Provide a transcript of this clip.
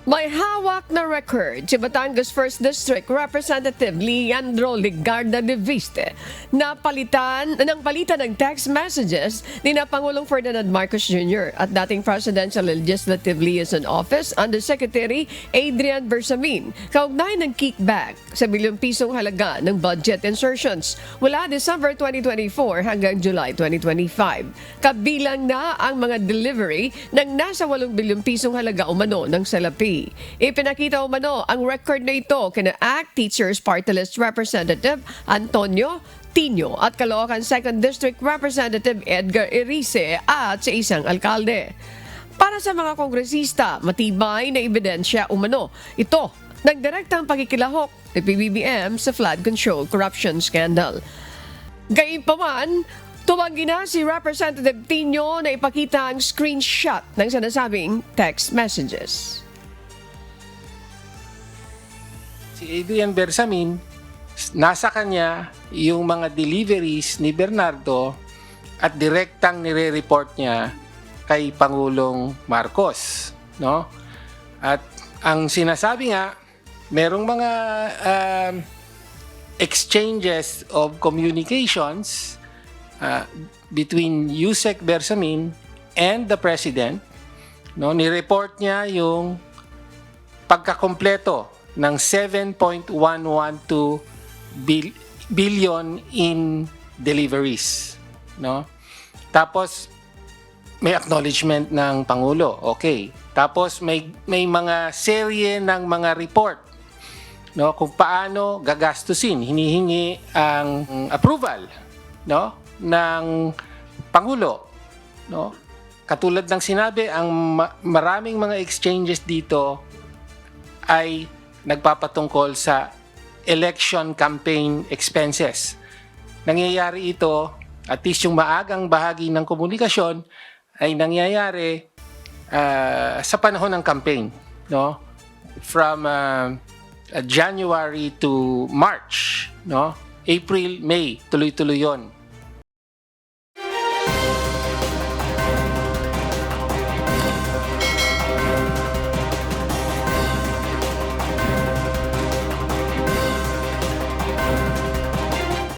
May hawak na record si Batangas 1st District Representative Leandro Ligarda de Viste na palitan ng text messages ni na Pangulong Ferdinand Marcos Jr. at dating Presidential Legislative Liaison Office Undersecretary Adrian Bersamin kaugnay ng kickback sa bilyong pisong halaga ng budget insertions mula December 2024 hanggang July 2025. Kabilang na ang mga delivery ng nasa 8 bilyong pisong halaga umano ng salapi. Ipinakita umano ang record na ito kina ACT Teachers Party List Representative Antonio Tino at Caloocan 2nd District Representative Edgar Erice at sa isang alkalde. Para sa mga kongresista, matibay na ebidensya umano ito ng direktang pagkikilahok ni PBBM sa flood control corruption scandal. Gayunpaman, tumanggi na si Representative Tino na ipakita ang screenshot ng sinasabing text messages. Si Adrian Bersamin, nasa kanya yung mga deliveries ni Bernardo at direktang nire-report niya kay Pangulong Marcos, no? At ang sinasabi nga, merong mga exchanges of communications between Yusek Bersamin and the President, no? Ni-report niya yung pagkakompleto ng 7.112 billion in deliveries, no? Tapos may acknowledgement ng Pangulo. Okay. Tapos may mga serye ng mga report, no, kung paano gagastusin, hinihingi ang approval, no, ng Pangulo, no? Katulad ng sinabi, ang maraming mga exchanges dito ay nagpapatungkol sa election campaign expenses. Nangyayari ito, at least yung maagang bahagi ng komunikasyon ay nangyayari sa panahon ng campaign, no? From January to March, no? April, May, tuloy-tuloy 'yon.